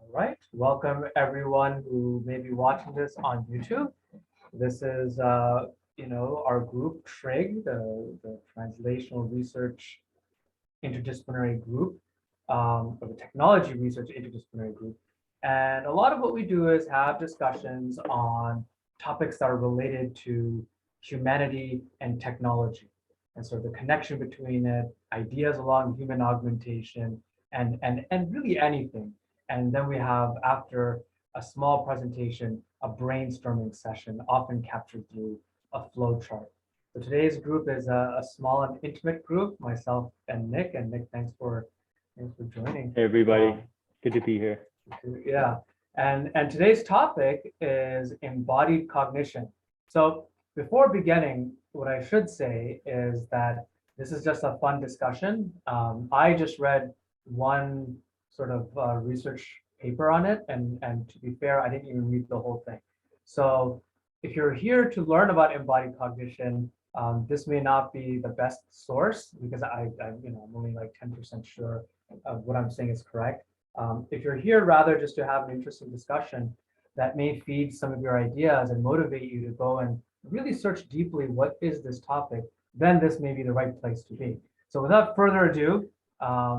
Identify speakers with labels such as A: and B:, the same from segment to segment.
A: All right, welcome everyone who may be watching this on YouTube. This is, our group TRIG, the Translational Research Interdisciplinary Group, or the Technology Research Interdisciplinary Group. And a lot of what we do is have discussions on topics that are related to humanity and technology. And so the connection between it, ideas along human augmentation, and really anything. And then we have, after a small presentation, a brainstorming session, often captured through a flow chart. So today's group is a small and intimate group, myself and Nick. And Nick, thanks for joining.
B: Hey everybody, good to be here.
A: Yeah, and today's topic is embodied cognition. So before beginning, what I should say is that this is just a fun discussion. I just read one sort of research paper on it, and to be fair, I didn't even read the whole thing. So if you're here to learn about embodied cognition, this may not be the best source because I'm only like 10% sure of what I'm saying is correct. If you're here rather just to have an interesting discussion that may feed some of your ideas and motivate you to go and really search deeply what is this topic, then this may be the right place to be. So without further ado,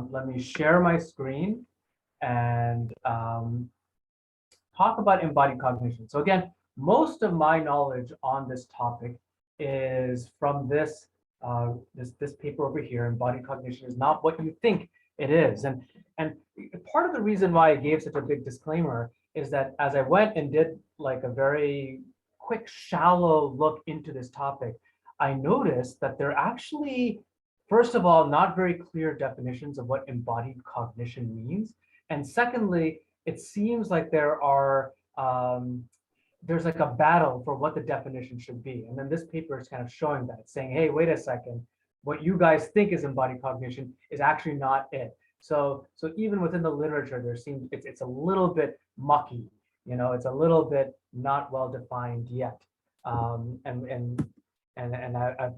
A: let me share my screen and talk about embodied cognition. So again, most of my knowledge on this topic is from this this paper over here. Embodied cognition is not what you think it is. And part of the reason why I gave such a big disclaimer is that as I went and did like a very quick, shallow look into this topic, I noticed that there are actually, first of all, not very clear definitions of what embodied cognition means. And secondly, it seems like there's like a battle for what the definition should be. And then this paper is kind of showing that. It's saying, hey, wait a second, what you guys think is embodied cognition is actually not it. So even within the literature, it's a little bit mucky, it's a little bit not well defined yet. And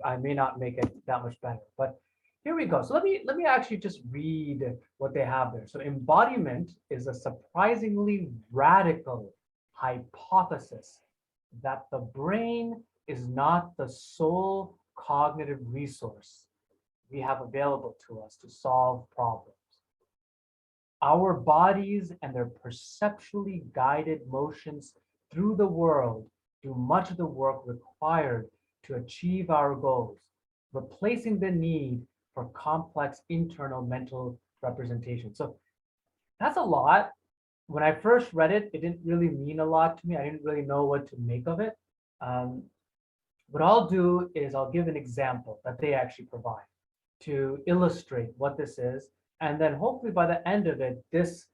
A: I may not make it that much better, but here we go. So let me actually just read what they have there. So embodiment is a surprisingly radical hypothesis that the brain is not the sole cognitive resource we have available to us to solve problems. Our bodies and their perceptually guided motions through the world do much of the work required to achieve our goals, replacing the need for complex internal mental representation. So that's a lot. When I first read it, it didn't really mean a lot to me. I didn't really know what to make of it. What I'll do is I'll give an example that they actually provide to illustrate what this is. And then hopefully by the end of it, this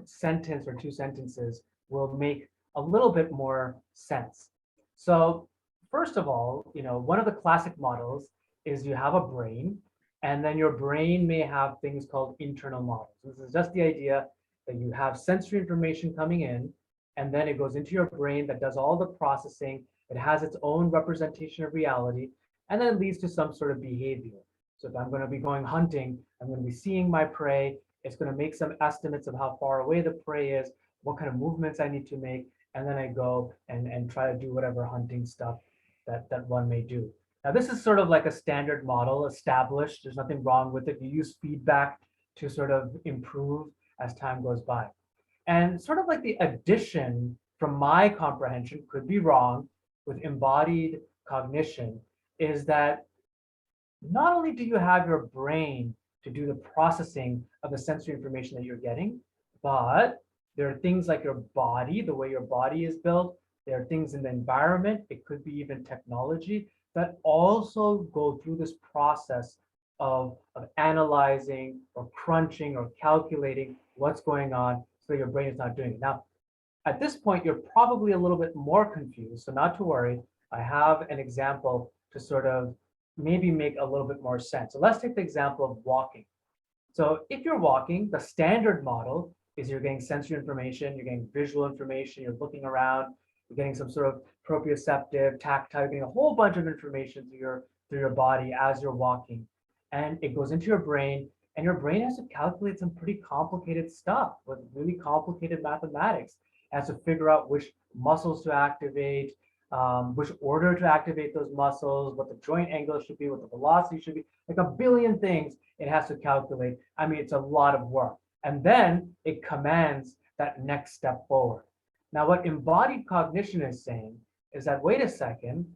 A: sentence or two sentences will make a little bit more sense. So first of all, one of the classic models is you have a brain, and then your brain may have things called internal models. This is just the idea that you have sensory information coming in, and then it goes into your brain that does all the processing. It has its own representation of reality, and then it leads to some sort of behavior. So if I'm going to be going hunting, I'm going to be seeing my prey. It's going to make some estimates of how far away the prey is, what kind of movements I need to make, and then I go and try to do whatever hunting stuff that one may do. Now, this is sort of like a standard model established. There's nothing wrong with it. You use feedback to sort of improve as time goes by. And sort of like the addition from my comprehension, could be wrong, with embodied cognition is that not only do you have your brain to do the processing of the sensory information that you're getting, but there are things like your body, the way your body is built. There are things in the environment, it could be even technology, that also go through this process of analyzing or crunching or calculating what's going on so your brain is not doing it. Now, at this point, you're probably a little bit more confused, so not to worry. I have an example to sort of maybe make a little bit more sense. So let's take the example of walking. So if you're walking, the standard model is you're getting sensory information, you're getting visual information, you're looking around, you're getting some sort of proprioceptive, tactile, you're getting a whole bunch of information through your body as you're walking. And it goes into your brain, and your brain has to calculate some pretty complicated stuff with really complicated mathematics. It has to figure out which muscles to activate, which order to activate those muscles, what the joint angle should be, what the velocity should be, like a billion things it has to calculate. I mean, it's a lot of work. And then it commands that next step forward. Now, what embodied cognition is saying is that, wait a second,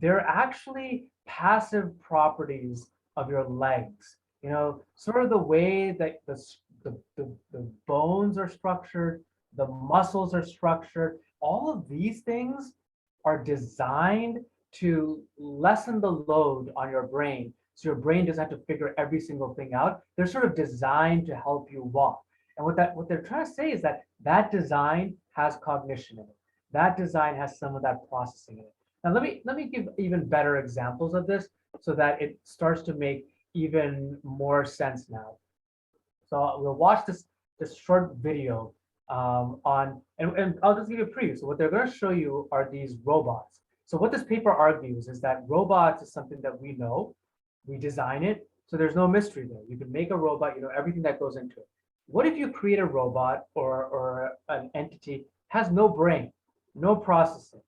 A: they're actually passive properties of your legs. You know, sort of the way that the bones are structured, the muscles are structured, all of these things are designed to lessen the load on your brain. So your brain doesn't have to figure every single thing out. They're sort of designed to help you walk. And what they're trying to say is that that design has cognition in it. That design has some of that processing in it. Now let me give even better examples of this so that it starts to make even more sense now. So we'll watch this short video and I'll just give you a preview. So what they're going to show you are these robots. So what this paper argues is that robots is something that we know, we design it, so there's no mystery there. You can make a robot, you know everything that goes into it. What if you create a robot or an entity has no brain, no processing,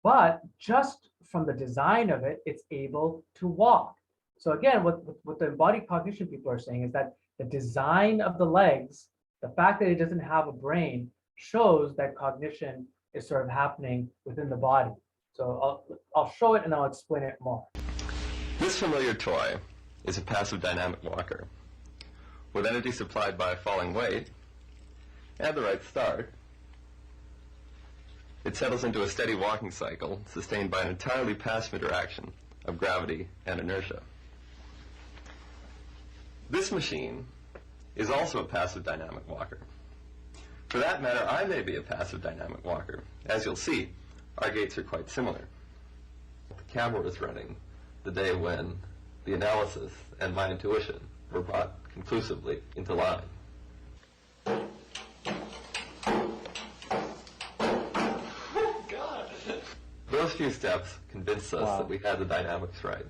A: but just from the design of it, it's able to walk. So again, what the embodied cognition people are saying is that the design of the legs, the fact that it doesn't have a brain, shows that cognition is sort of happening within the body. So I'll show it and I'll explain it more.
C: This familiar toy is a passive dynamic walker. With energy supplied by falling weight and the right start, it settles into a steady walking cycle sustained by an entirely passive interaction of gravity and inertia. This machine is also a passive dynamic walker. For that matter, I may be a passive dynamic walker. As you'll see, our gaits are quite similar. The camera was running the day when the analysis and my intuition were brought conclusively into line. Those few steps convinced us that we had the dynamics right.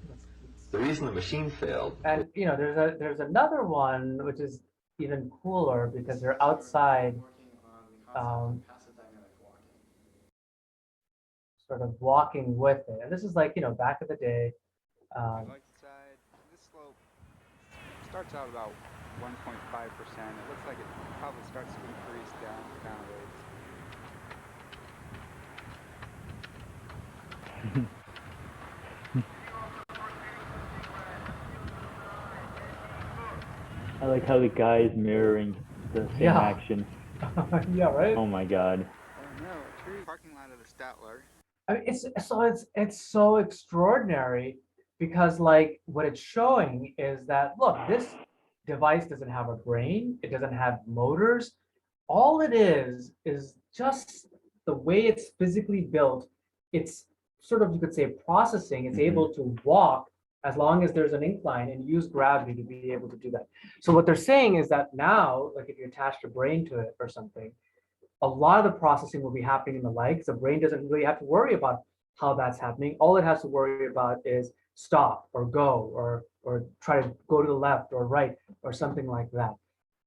C: The reason the machine failed.
A: And you know, there's another one which is even cooler because they're outside, sort of walking with it. And this is like, you know, back in the day.
D: This slope starts out about 1.5%. It looks like it probably starts to increase downwards.
B: I like how the guy is mirroring the same action.
A: Yeah, right.
B: Oh my god.
D: Oh no, parking lot of the Statler.
A: I mean, it's so extraordinary because like what it's showing is that, look, this device doesn't have a brain, it doesn't have motors. All it is just the way it's physically built. It's sort of, you could say, processing. It's able to walk as long as there's an incline and use gravity to be able to do that. So what they're saying is that now, like if you attach a brain to it or something, a lot of the processing will be happening in the legs. The brain doesn't really have to worry about how that's happening. All it has to worry about is stop or go or try to go to the left or right or something like that.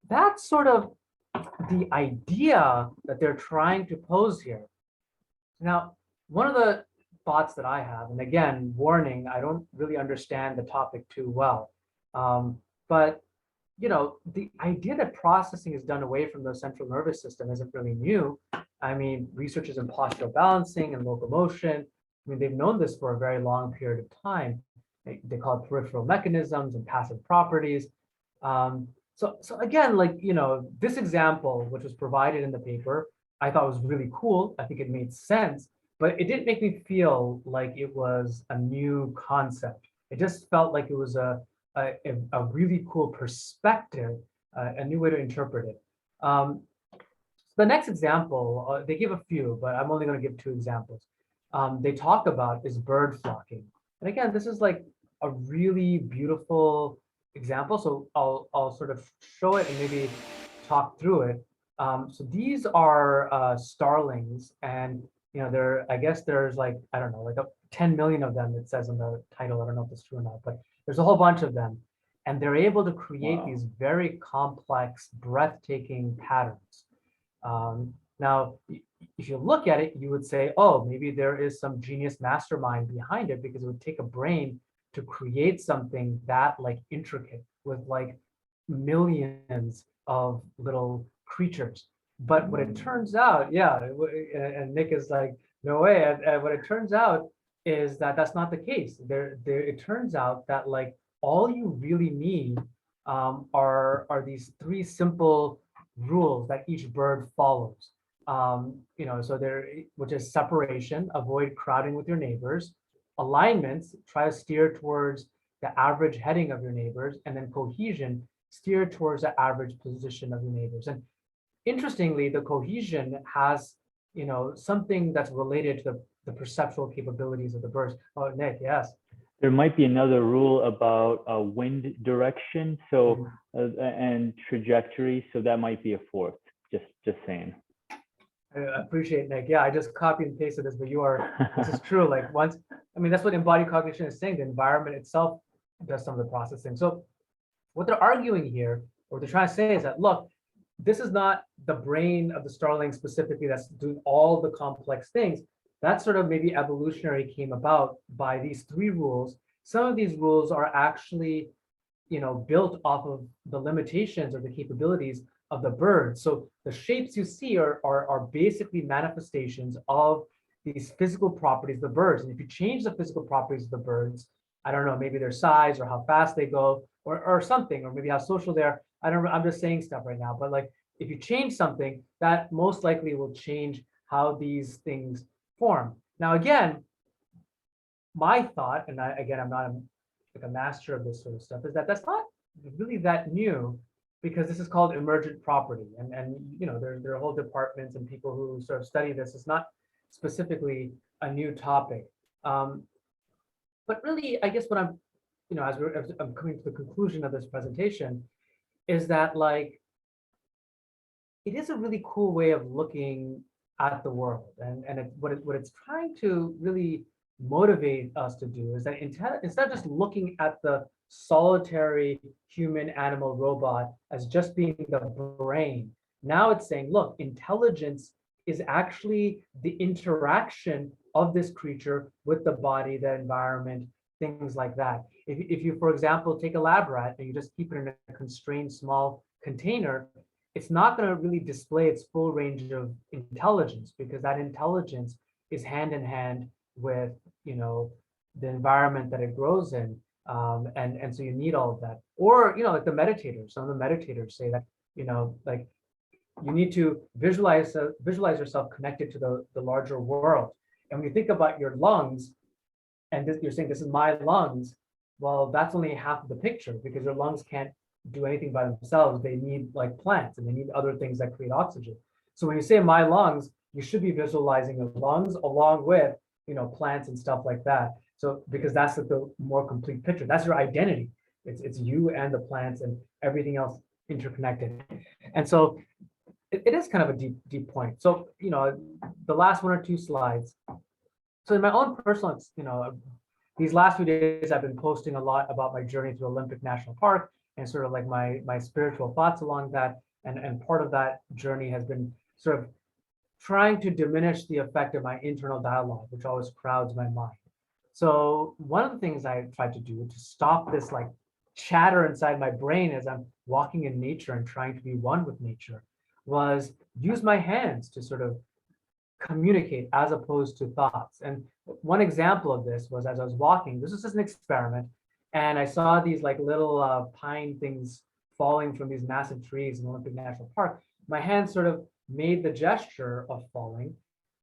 A: That's sort of the idea that they're trying to pose here. Now, one of the thoughts that I have, and again, warning, I don't really understand the topic too well, but you know, the idea that processing is done away from the central nervous system isn't really new. I mean, researchers in postural balancing and locomotion, I mean, they've known this for a very long period of time. They call it peripheral mechanisms and passive properties. So again, like, you know, this example, which was provided in the paper, I thought was really cool. I think it made sense, but it didn't make me feel like it was a new concept. It just felt like it was a really cool perspective, a new way to interpret it. The next example, they give a few, but I'm only going to give two examples. They talk about is bird flocking. And again, this is like a really beautiful example. So I'll sort of show it and maybe talk through it. So these are starlings, and you know, I guess there's like, I don't know, like 10 million of them, it says in the title. I don't know if it's true or not, but there's a whole bunch of them. And they're able to create
B: Wow.
A: these very complex, breathtaking patterns. Now, if you look at it, you would say, oh, maybe there is some genius mastermind behind it, because it would take a brain to create something that like intricate with like millions of little creatures. But what it turns out, yeah, and Nick is like, no way. And what it turns out is that that's not the case. It turns out that like all you really need are these three simple rules that each bird follows. So which is separation, avoid crowding with your neighbors; alignments, try to steer towards the average heading of your neighbors; and then cohesion, steer towards the average position of your neighbors. And interestingly, the cohesion has, something that's related to the perceptual capabilities of the birds. Oh, Nick, yes.
B: There might be another rule about wind direction, so and trajectory. So that might be a fourth. Just saying.
A: I appreciate, Nick. Yeah, I just copy and pasted this, but this is true. Like that's what embodied cognition is saying. The environment itself does some of the processing. So what they're arguing here, or what they're trying to say is that, look, this is not the brain of the starling specifically that's doing all the complex things. That sort of maybe evolutionary came about by these three rules. Some of these rules are actually, built off of the limitations or the capabilities of the bird. So the shapes you see are basically manifestations of these physical properties of the birds. And if you change the physical properties of the birds, I don't know, maybe their size or how fast they go or something, or maybe how social they are. I don't know, I'm just saying stuff right now, but like if you change something, that most likely will change how these things form. Now, again, my thought, and I'm not a master of this sort of stuff, is that that's not really that new, because this is called emergent property, and there are whole departments and people who sort of study this. It's not specifically a new topic, but really, I guess what I'm, as I'm coming to the conclusion of this presentation, is that like it is a really cool way of looking at the world, and what it's trying to really motivate us to do is that instead of just looking at the solitary human animal robot as just being the brain, now it's saying, look, intelligence is actually the interaction of this creature with the body, the environment, things like that. If you, for example, take a lab rat and you just keep it in a constrained small container, it's not going to really display its full range of intelligence, because that intelligence is hand in hand with the environment that it grows in, and so you need all of that. Or like the meditators, some of the meditators say that like you need to visualize yourself connected to the larger world. And when you think about your lungs, and you're saying this is my lungs, well, that's only half of the picture, because your lungs can't do anything by themselves. They need like plants, and they need other things that create oxygen. So when you say my lungs, you should be visualizing your lungs along with plants and stuff like that. So because that's the more complete picture. That's your identity. It's you and the plants and everything else interconnected. And so it is kind of a deep point. So the last one or two slides. So in my own personal, these last few days I've been posting a lot about my journey through Olympic National Park, and sort of like my spiritual thoughts along that. And part of that journey has been sort of trying to diminish the effect of my internal dialogue, which always crowds my mind. So one of the things I tried to do to stop this like chatter inside my brain as I'm walking in nature and trying to be one with nature was use my hands to sort of communicate as opposed to thoughts. And one example of this was, as I was walking, this was just an experiment, and I saw these like little pine things falling from these massive trees in Olympic National Park. My hands sort of made the gesture of falling,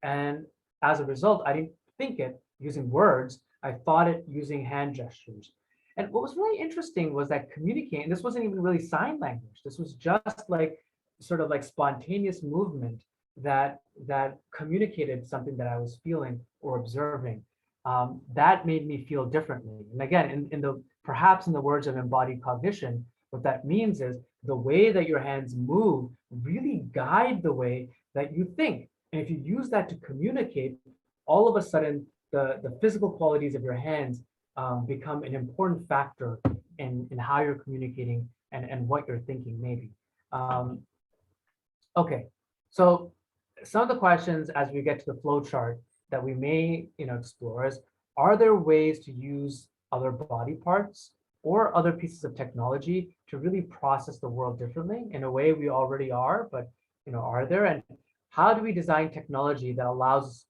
A: and as a result, I didn't think it using words, I thought it using hand gestures. And what was really interesting was that communicating, this wasn't even really sign language, this was just like sort of like spontaneous movement that communicated something that I was feeling or observing. That made me feel differently. And again, perhaps in the words of embodied cognition, what that means is the way that your hands move really guide the way that you think. And if you use that to communicate, all of a sudden the physical qualities of your hands become an important factor in how you're communicating and what you're thinking, maybe. Okay, so some of the questions as we get to the flow chart that we may, explore is, are there ways to use other body parts or other pieces of technology to really process the world differently in a way we already are, but, are there? And how do we design technology that allows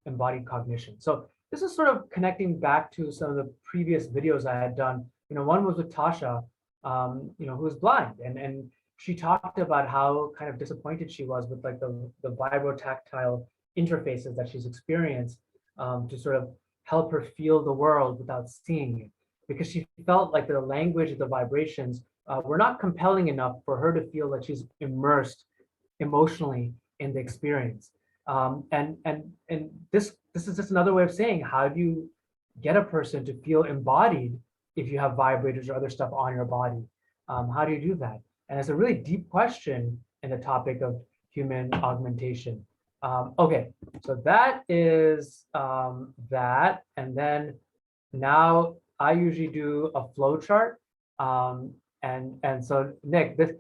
A: embodied cognition? So this is sort of connecting back to some of the previous videos I had done. One was with Tasha, who is blind, and she talked about how kind of disappointed she was with like the vibrotactile interfaces that she's experienced, to sort of help her feel the world without seeing it, because she felt like the language of the vibrations were not compelling enough for her to feel that she's immersed emotionally in the experience. And this is just another way of saying, how do you get a person to feel embodied if you have vibrators or other stuff on your body? How do you do that? And it's a really deep question in the topic of human augmentation. Okay, so that is that. And then now I usually do a flow chart. And so Nick, the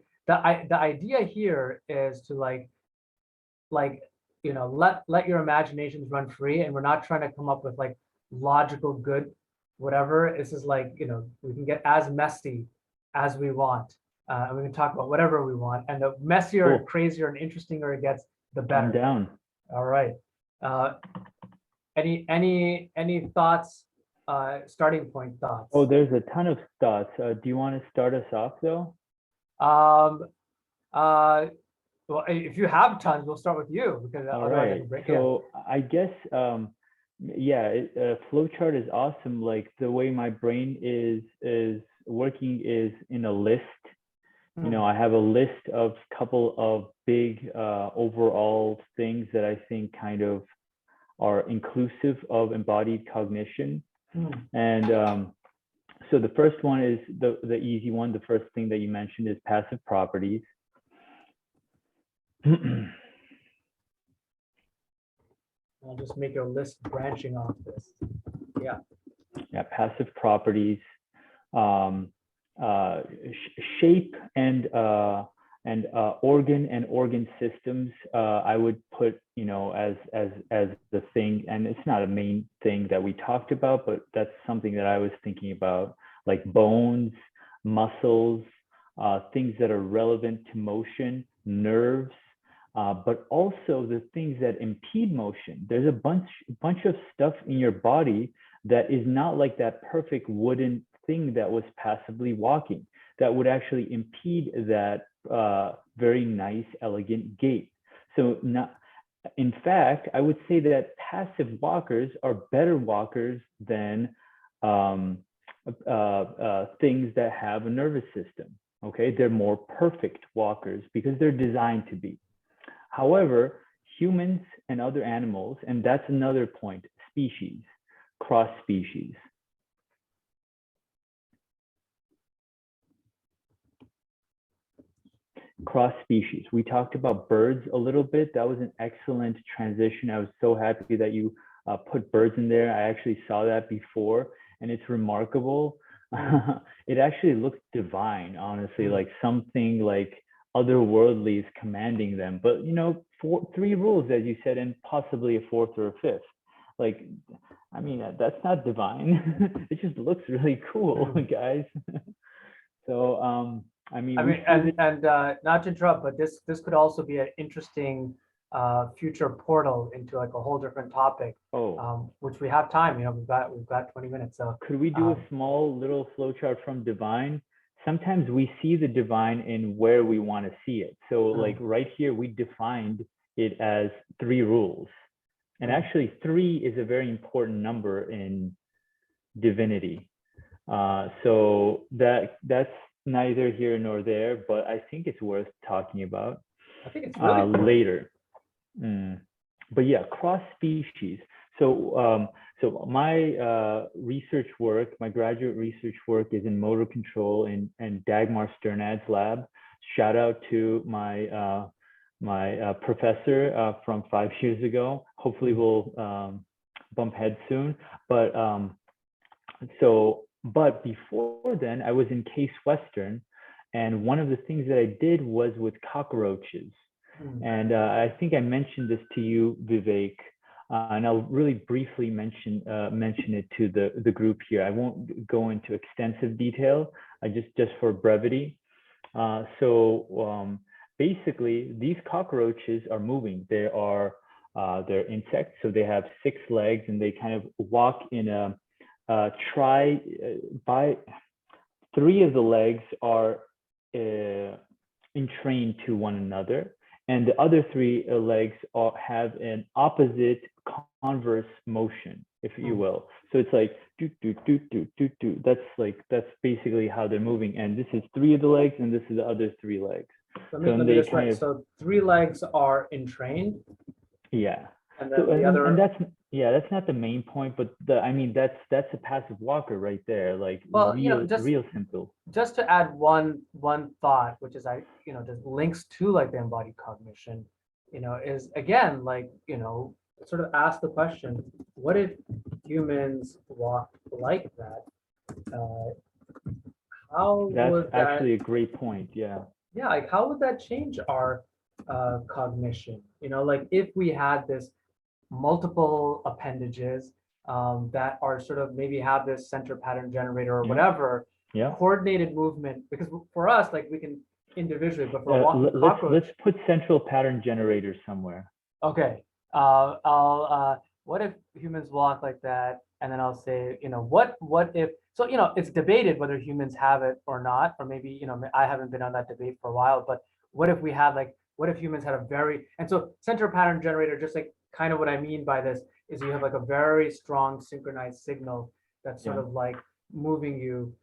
A: idea here is to let your imaginations run free, and we're not trying to come up with like logical good whatever. It's just like, we can get as messy as we want, and we can talk about whatever we want, and the messier and crazier and interestinger it gets, the better.
B: I'm down.
A: All right. Any thoughts, starting point thoughts?
B: Oh, there's a ton of thoughts. Do you want to start us off though?
A: Well, if you have tons, we'll start with you, because
B: all right. So I guess, flowchart is awesome. Like the way my brain is working is in a list. I have a list of couple of big overall things that I think kind of are inclusive of embodied cognition. And so the first one is the easy one. The first thing that you mentioned is passive properties.
A: I'll just make your list branching off this. Yeah,
B: passive properties, shape and organ and organ systems. I would put, as the thing, and it's not a main thing that we talked about, but that's something that I was thinking about, like bones, muscles, things that are relevant to motion, nerves. But also the things that impede motion. There's a bunch of stuff in your body that is not like that perfect wooden thing that was passively walking, that would actually impede that very nice, elegant gait. So in fact, I would say that passive walkers are better walkers than things that have a nervous system. Okay, they're more perfect walkers because they're designed to be. However, humans and other animals, and that's another point, species, cross species. Cross species. We talked about birds a little bit. That was an excellent transition. I was so happy that you put birds in there. I actually saw that before, and it's remarkable. It actually looks divine, honestly, like something like otherworldly is commanding them. But three rules, as you said, and possibly a fourth or a fifth. Like, I mean, that's not divine. It just looks really cool, guys. So and
A: not to interrupt, but this could also be an interesting future portal into like a whole different topic. Which we have time. We've got 20 minutes. So
B: could we do a small little flowchart from divine? Sometimes we see the divine in where we want to see it. So like right here, we defined it as 3 rules. And actually 3 is a very important number in divinity. So that's neither here nor there, but I think it's worth talking about.
A: I think it's really
B: later. But yeah, cross species. So my research work, my graduate research work is in motor control in Dagmar Sternad's lab. Shout out to my my professor from 5 years ago. Hopefully we'll bump heads soon. But so But before then, I was in Case Western, and one of the things that I did was with cockroaches. And I think I mentioned this to you, Vivek, and I'll really briefly mention it to the group here. I won't go into extensive detail, just for brevity. Basically, these cockroaches are moving. They're insects, so they have 6 legs, and they kind of walk in a by 3 of the legs are entrained to one another, and the other 3 legs have an opposite converse motion, if you will. So it's like do do do do do do. That's basically how they're moving. And this is 3 of the legs, and this is the other 3 legs.
A: Let me just write. So 3 legs are entrained.
B: Yeah.
A: And then the other.
B: And that's not the main point, but that's a passive walker right there. Like,
A: well,
B: real simple.
A: Just to add one thought, which is just links to like the embodied cognition, is again like sort of ask the question: what if humans walk like that?
B: That's actually a great point. Yeah.
A: Yeah, like how would that change our cognition? Like if we had this multiple appendages that are sort of maybe have this center pattern generator or whatever, coordinated movement, because for us, like we can individually, but for walking cockroach.
B: Let's put central pattern generator somewhere.
A: Okay. What if humans walk like that? And then I'll say, what if, so, it's debated whether humans have it or not, or maybe, I haven't been on that debate for a while, but what if we had what if humans had and so center pattern generator, just like kind of what I mean by this is you have like a very strong synchronized signal that's sort of like moving you.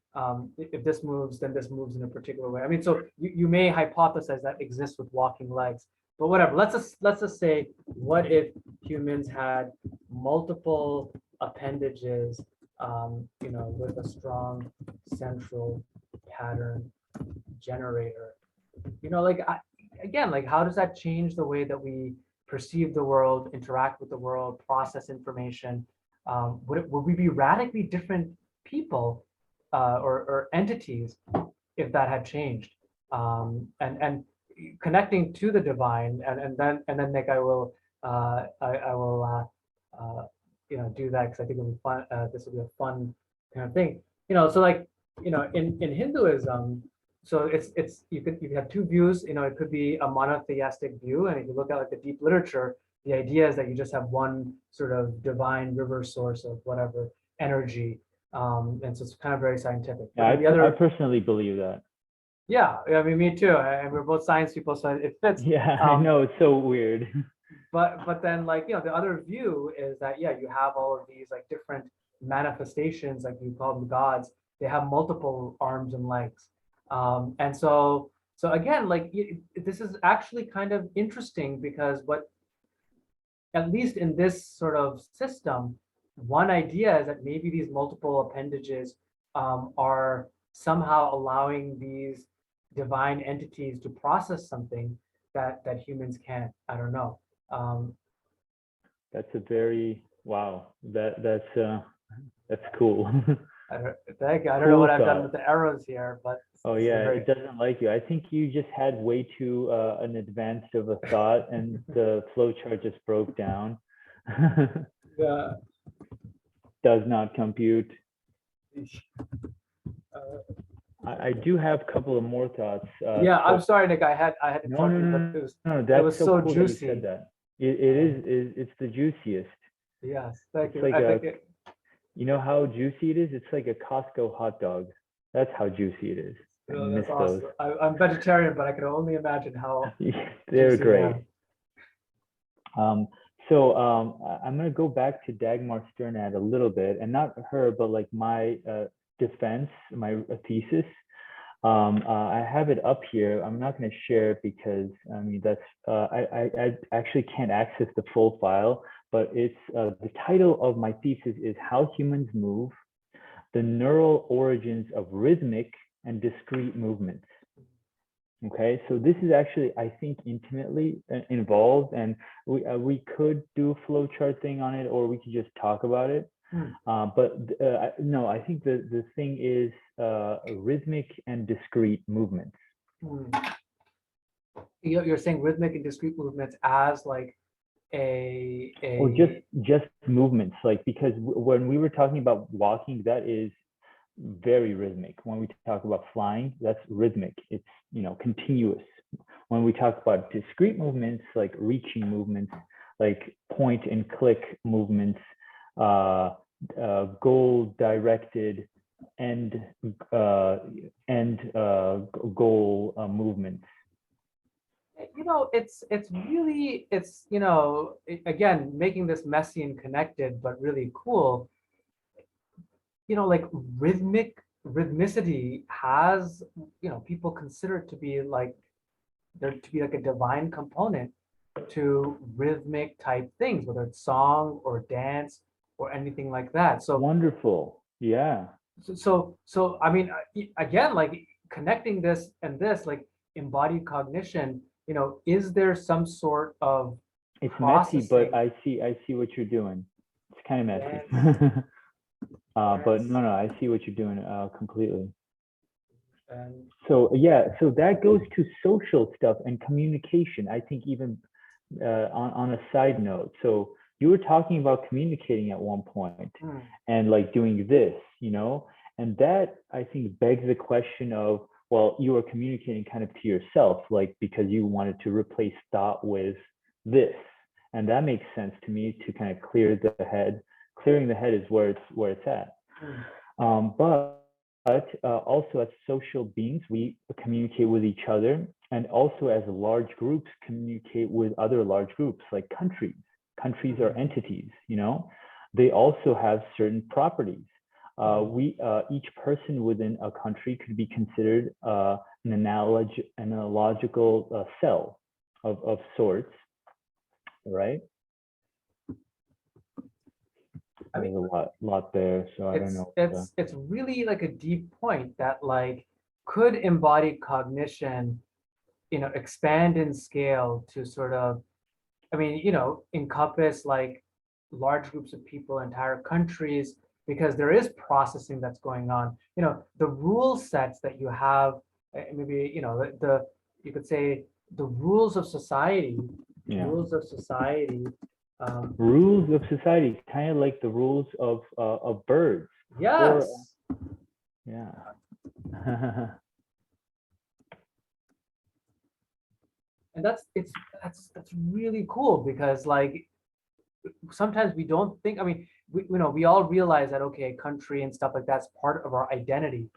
A: If this moves, then this moves in a particular way. I mean, so you may hypothesize that exists with walking legs, but whatever. Let's just say, what if humans had multiple appendages, with a strong central pattern generator? Again, like how does that change the way that we perceive the world, interact with the world, process information? Would we be radically different people or entities if that had changed? And connecting to the divine, and then Nick, I will do that because I think it'll be fun. This will be a fun kind of thing. So like in Hinduism. So it's you can have 2 views. It could be a monotheistic view, and if you look at like the deep literature, the idea is that you just have one sort of divine river source of whatever energy, and so it's kind of very scientific.
B: Yeah, I personally believe that.
A: Yeah, I mean, me too. And we're both science people, so it fits.
B: Yeah, I know, it's so weird.
A: But then like the other view is that you have all of these like different manifestations, like you call them gods. They have multiple arms and legs. And so again, like this is actually kind of interesting because at least in this sort of system, one idea is that maybe these multiple appendages are somehow allowing these divine entities to process something that humans can't. I don't know.
B: That's a very wow. That's cool.
A: I don't know what I've done with the arrows here, but
B: oh yeah, it doesn't like you. I think you just had way too an advanced of a thought, and the flowchart just broke down.
A: Yeah.
B: Does not compute. I do have a couple of more thoughts.
A: Yeah, I'm sorry, Nick. I had to
B: no,
A: it was so
B: cool
A: juicy.
B: That you said that. It's the juiciest.
A: Yes, thank you.
B: Like you know how juicy it is? It's like a Costco hot dog. That's how juicy it is.
A: Oh, that's awesome. I'm vegetarian, but I can only imagine how
B: they're great. So I'm going to go back to Dagmar Sternad a little bit, and not her, but like my defense, my thesis. I have it up here. I'm not going to share it because I mean that's I actually can't access the full file, but it's the title of my thesis is How Humans Move: The Neural Origins of Rhythmic and Discrete Movements. Okay, so this is actually, I think, intimately involved, and we could do a flowchart thing on it, or we could just talk about it.
A: Hmm.
B: No, I think the thing is rhythmic and discrete movements.
A: Hmm. You're saying rhythmic and discrete movements as like
B: Or
A: a
B: just movements, like, because when we were talking about walking, that is very rhythmic. When we talk about flying, that's rhythmic. It's, you know, continuous. When we talk about discrete movements, like reaching movements, like point and click movements, goal directed and goal movements.
A: it's really again making this messy and connected but really cool. Like rhythmicity has, people consider it to be like there to be like a divine component to rhythmic type things, whether it's song or dance or anything like that. So
B: Wonderful. Yeah.
A: I mean, again, like connecting this and this, like embodied cognition, is there some sort of
B: It's messy, but
A: processing
B: I see what you're doing. It's kind of messy.
A: dance,
B: But
A: dance,
B: no, I see what you're doing completely.
A: and
B: So yeah, so that goes to social stuff and communication. I think even on a side note. So you were talking about communicating at one point
A: hmm,
B: and like doing this, you know, and that I think begs the question of, well, you are communicating kind of to yourself, like because you wanted to replace thought with this. And that makes sense to me to kind of clear the head. Clearing the head is where it's at.
A: hmm,
B: But also as social beings, we communicate with each other, and also as large groups communicate with other large groups, like countries. Countries are entities, you know. They also have certain properties. Each person within a country could be considered an analogical cell of sorts, right?
A: I mean,
B: There's a lot there, so I don't
A: it's
B: know.
A: it's really like a deep point that like could embodied cognition, expand in scale to sort of, I mean, encompass like large groups of people, entire countries, because there is processing that's going on. The rule sets that you have, maybe, you could say the rules of society,
B: Yeah.
A: rules of society.
B: Rules of society, kind of like the rules of birds.
A: Yes.
B: Yeah.
A: And that's really cool because like sometimes we don't think, I mean, we all realize that, okay, country and stuff like that's part of our identity.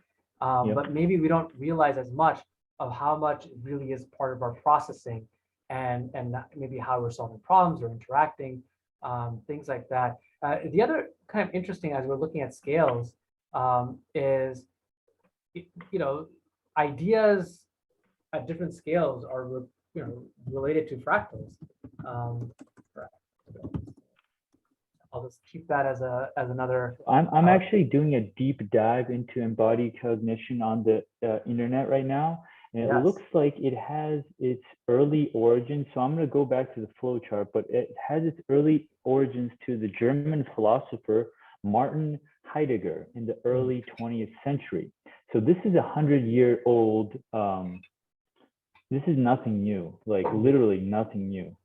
B: Yep.
A: But maybe we don't realize as much of how much it really is part of our processing and maybe how we're solving problems or interacting, things like that. The other kind of interesting as we're looking at scales is, ideas at different scales are, related to fractals. Um, I'll just keep that as another.
B: I'm actually doing a deep dive into embodied cognition on the internet right now, and it
A: Yes.
B: looks like it has its early origins. So I'm going to go back to the flowchart, but it has its early origins to the German philosopher Martin Heidegger in the early 20th century. So this is 100-year-old. This is nothing new, like literally nothing new.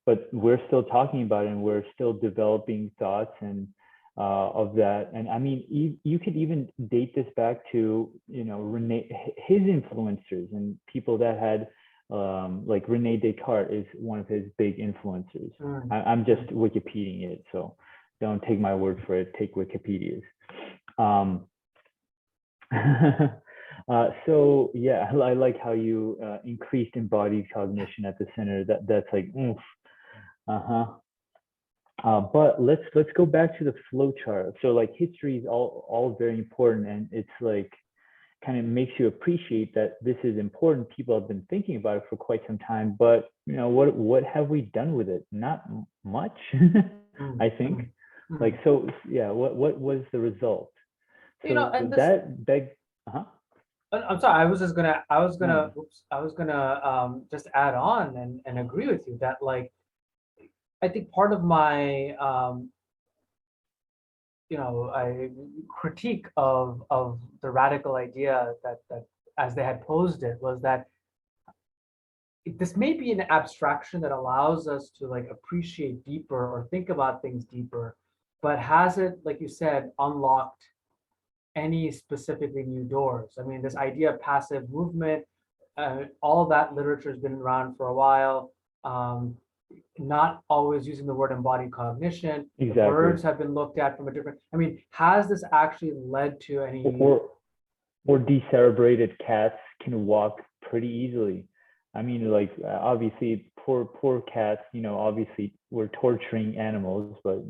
B: But we're still talking about it, and we're still developing thoughts and of that. And I mean, you could even date this back to, Rene, his influencers and people that had, like Rene Descartes is one of his big influencers. I'm just Wikipediaing it, so don't take my word for it. Take Wikipedia's. So yeah, I like how you increased embodied cognition at the center. That's like, oof. But let's go back to the flow chart. So like history is all very important, and it's like kind of makes you appreciate that this is important. People have been thinking about it for quite some time, but what have we done with it? Not much, I think. Like, so yeah, what was the result? So
A: And
B: that begs.
A: I'm sorry. I was gonna just add on and agree with you that like I think part of my a critique of the radical idea that as they had posed it was that this may be an abstraction that allows us to like appreciate deeper or think about things deeper, but has it, like you said, unlocked any specifically new doors? I mean, this idea of passive movement, all of that literature has been around for a while. Not always using the word embodied cognition. The
B: Exactly.
A: birds have been looked at from a different, I mean, has this actually led to any,
B: or decerebrated cats can walk pretty easily. I mean, like obviously poor cats, obviously we're torturing animals, but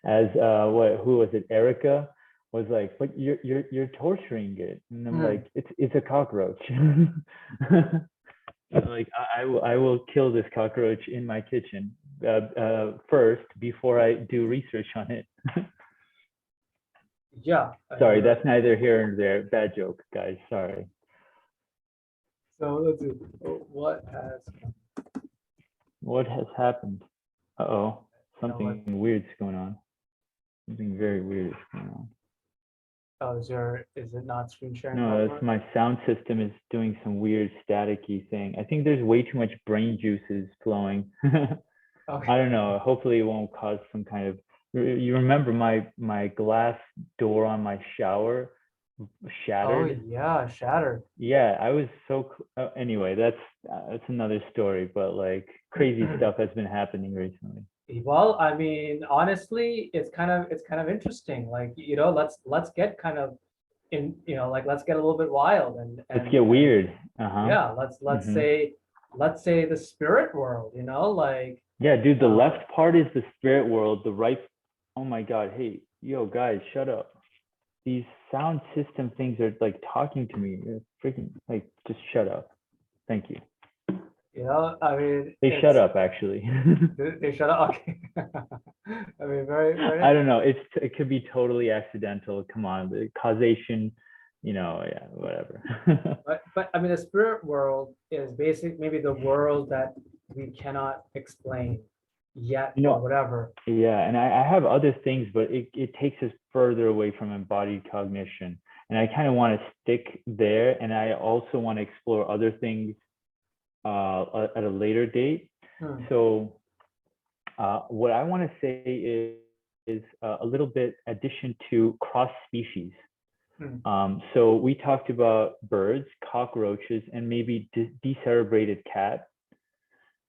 B: as who was it? Erica was like, but you're torturing it. And I'm like, it's a cockroach. Like I will kill this cockroach in my kitchen first before I do research on it.
A: yeah.
B: Sorry, that's neither here nor there. Bad joke, guys. Sorry.
A: So let's see.
B: What has happened? Uh-oh, something weird's going on. Something very weird is going on.
A: Oh, is it not screen sharing?
B: No, that's my sound system is doing some weird staticky thing. I think there's way too much brain juices flowing.
A: Okay.
B: I don't know. Hopefully it won't cause some kind of, you remember my glass door on my shower shattered?
A: Oh yeah, shattered.
B: Yeah, I was so, anyway, that's another story, but like crazy stuff has been happening recently.
A: Well, I mean, honestly, it's kind of interesting. Like, let's get kind of like let's get a little bit wild and
B: Let's get weird.
A: yeah, let's say the spirit world, like
B: yeah, dude, the left part is the spirit world, the right, oh my God, hey, yo guys, shut up. These sound system things are like talking to me. You're freaking like, just shut up. Thank you.
A: I mean,
B: they shut up actually.
A: They shut up. Okay. I mean, very.
B: I don't know. It could be totally accidental. Come on, the causation, yeah, whatever.
A: but I mean, the spirit world is maybe the world that we cannot explain yet, or whatever.
B: Yeah, and I have other things, but it takes us further away from embodied cognition, and I kind of want to stick there, and I also want to explore other things at a later date. So what I want to say is a little bit addition to cross species. So we talked about birds, cockroaches, and maybe decerebrated cats,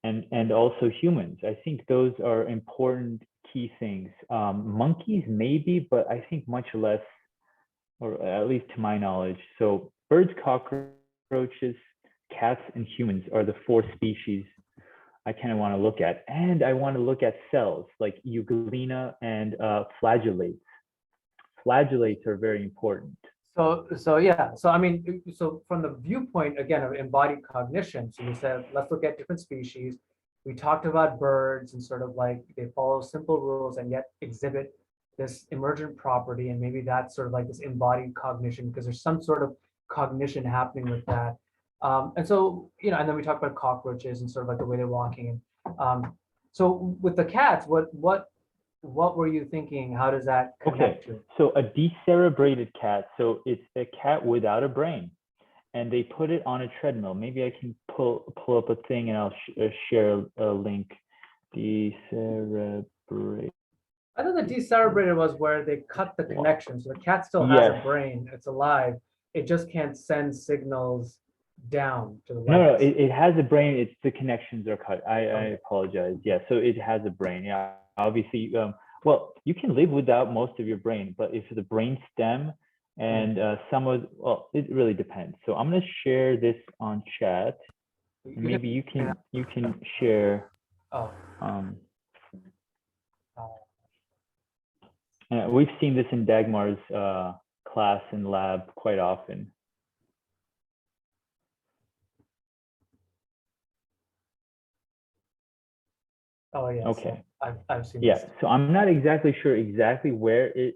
B: and also humans. I think those are important key things. Monkeys maybe, but I think much less, or at least to my knowledge. So birds, cockroaches, cats, and humans are the 4 species I kind of want to look at. And I want to look at cells like euglena and flagellates. Flagellates are very important.
A: So yeah. So I mean, so from the viewpoint again of embodied cognition, so we said let's look at different species. We talked about birds and sort of like they follow simple rules and yet exhibit this emergent property, and maybe that's sort of like this embodied cognition because there's some sort of cognition happening with that. And so, and then we talked about cockroaches and sort of like the way they're walking. So with the cats, what were you thinking? How does that connect to?
B: So a decerebrated cat, so it's a cat without a brain, and they put it on a treadmill. Maybe I can pull up a thing and I'll share a link. Decerebrated.
A: I thought the decerebrated was where they cut the connection. So the cat still has a brain. It's alive. It just can't send signals down to the
B: no, it has a brain. It's the connections are cut. I apologize. Yeah, so it has a brain. Yeah, obviously. Well, you can live without most of your brain, but if the brain stem and it really depends. So I'm gonna share this on chat. Maybe you can share. We've seen this in Dagmar's class and lab quite often.
A: Oh yeah.
B: Okay.
A: So I've seen.
B: Yeah. So I'm not exactly sure where it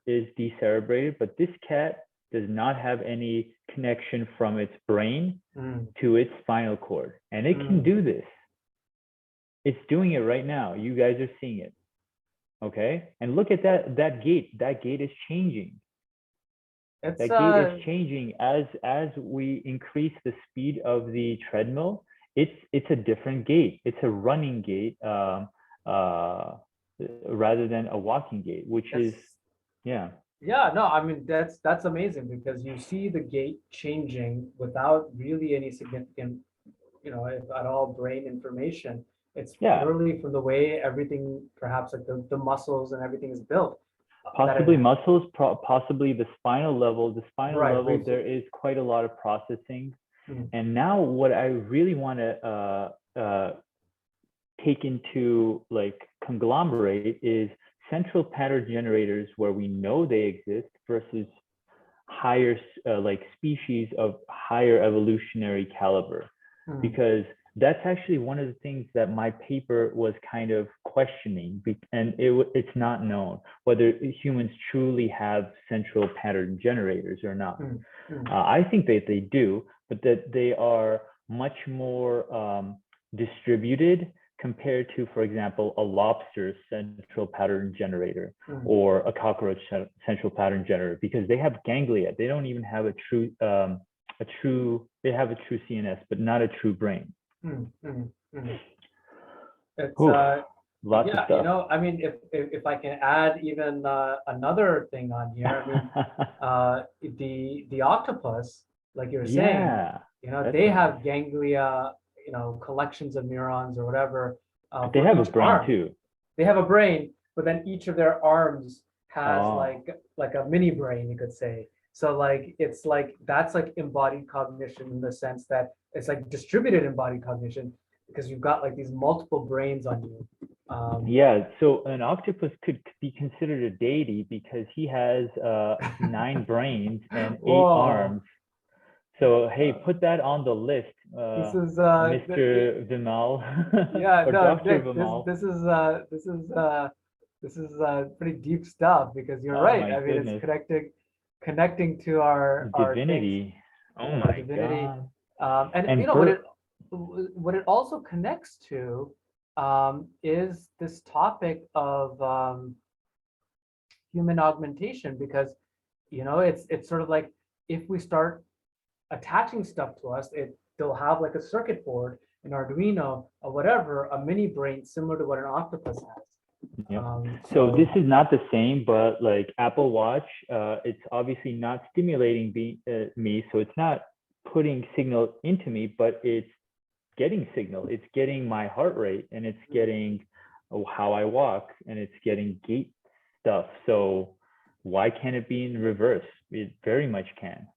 B: is decerebrated, but this cat does not have any connection from its brain to its spinal cord, and it can do this. It's doing it right now. You guys are seeing it. Okay, and look at that gate. That gate is changing.
A: It's
B: That gate is changing as we increase the speed of the treadmill. It's a different gate. It's a running gate rather than a walking gate, which is yeah.
A: Yeah, no, I mean that's amazing because you see the gate changing without really any significant, if at all, brain information. It's
B: Yeah.
A: purely from the way everything, perhaps like the muscles and everything is built.
B: Possibly muscles, possibly the spinal level. The spinal
A: Right,
B: level,
A: briefly.
B: there is quite a lot of processing.
A: Mhm.
B: And now what I really want to take into like conglomerate is central pattern generators where we know they exist versus higher like species of higher evolutionary caliber.
A: Mhm.
B: Because that's actually one of the things that my paper was kind of questioning, and it's not known whether humans truly have central pattern generators or not. I think that they do, but that they are much more distributed compared to, for example, a lobster's central pattern generator or a cockroach central pattern generator, because they have ganglia. They don't even have they have a true CNS, but not a true brain.
A: It's
B: lots of stuff.
A: I mean, if I can add even another thing on here, I mean, the octopus, like you were saying, they have ganglia, collections of neurons or whatever.
B: They have a brain too.
A: They have a brain, but then each of their arms has like a mini brain, you could say. So like it's like that's like embodied cognition in the sense that it's like distributed embodied cognition because you've got like these multiple brains on you.
B: Yeah, so an octopus could be considered a deity because he has 9 brains and 8 arms. So hey, put that on the list,
A: this is
B: Mr. Vimal.
A: Yeah,
B: or
A: no,
B: Dr.
A: Nick,
B: Vimal.
A: this is pretty deep stuff because you're
B: Oh,
A: right.
B: my
A: I mean,
B: goodness.
A: it's connecting to our
B: divinity.
A: Things,
B: Oh my
A: divinity.
B: God.
A: And what it also connects to is this topic of human augmentation, because it's sort of like if we start attaching stuff to us, they'll have like a circuit board, an Arduino or whatever, a mini brain similar to what an octopus has.
B: Yep. So this is not the same, but like Apple Watch, it's obviously not stimulating me, so it's not putting signal into me, but it's getting signal. It's getting my heart rate, and it's getting how I walk, and it's getting gait stuff. So why can't it be in reverse? It very much can.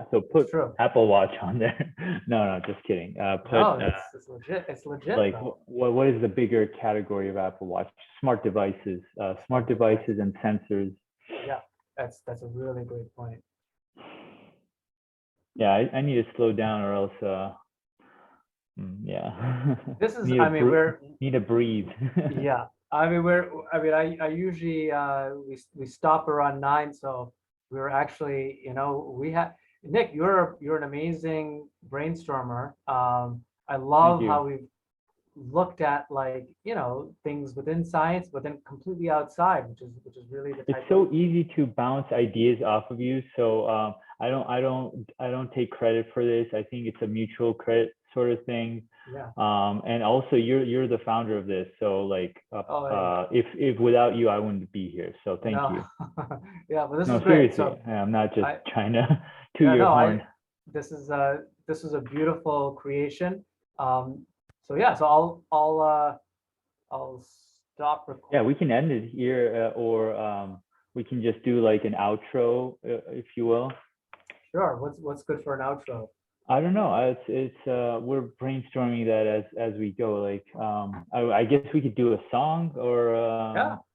B: So put Apple Watch on there. No, just kidding.
A: No, it's legit. It's legit.
B: Like, what is the bigger category of Apple Watch? Smart devices, and sensors.
A: Yeah, that's a really great point.
B: Yeah, I need to slow down, or else, yeah.
A: This is, I mean, we're
B: need to breathe.
A: Yeah, I mean, I usually we stop around 9, so we're actually, we have. Nick, you're an amazing brainstormer. I love how we've looked at like things within science, but then completely outside, which is really the type.
B: It's so easy to bounce ideas off of you. So I don't take credit for this. I think it's a mutual credit sort of thing.
A: Yeah.
B: And also you're the founder of this. So like if without you I wouldn't be here. So thank you.
A: Yeah, but this is great.
B: Seriously,
A: So
B: I'm not just trying to toot your horn.
A: This is a beautiful creation. So yeah, so I'll stop recording.
B: Yeah, we can end it here, or we can just do like an outro, if you will.
A: Sure. What's good for an outro?
B: I don't know. It's we're brainstorming that as we go. Like I guess we could do a song or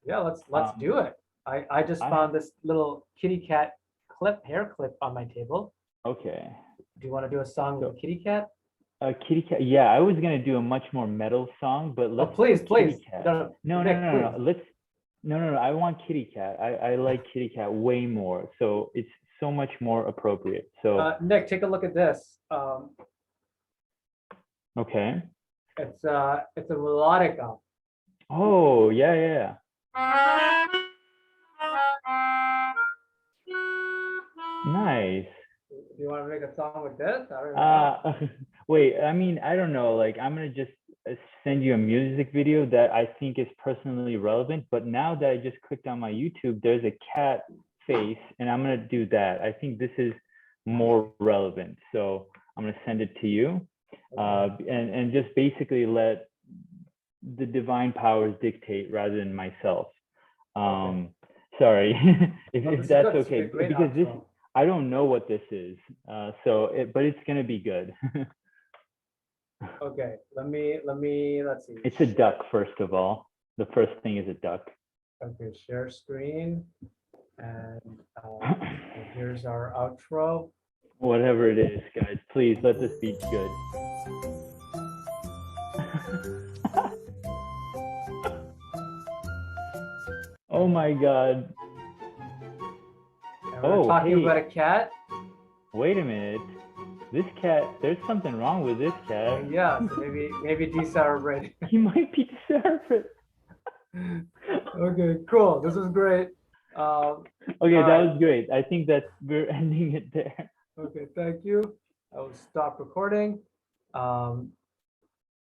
A: yeah. Let's do it. I just found this little kitty cat hair clip on my table.
B: Okay.
A: Do you want to do a song with a kitty cat?
B: A kitty cat. Yeah, I was gonna do a much more metal song, but let's.
A: Oh, please.
B: No. No. I want kitty cat. I like kitty cat way more. So it's so much more appropriate. So
A: Nick, take a look at this.
B: Okay.
A: It's a melodica.
B: Oh, yeah, yeah. Nice.
A: Do you want to make a song with this? I don't know.
B: Wait, I mean, I don't know. Like, I'm gonna just send you a music video that I think is personally relevant. But now that I just clicked on my YouTube, there's a cat face, and I'm gonna do that. I think this is more relevant. So I'm gonna send it to you, and just basically let the divine powers dictate rather than myself. Sorry, if that's okay, because this, I don't know what this is, but it's gonna be good.
A: Okay, let's see.
B: It's a duck, first of all. The first thing is a duck.
A: Okay, share screen, and here's our outro.
B: Whatever it is, guys, please let this be good. Oh my God.
A: And we're talking about a cat.
B: Wait a minute. This cat, there's something wrong with this cat.
A: Yeah, so maybe decerebrate.
B: He might be decerebrate.
A: Okay, cool. This is great.
B: Okay, that was great. I think that we're ending it there.
A: Okay, thank you. I will stop recording.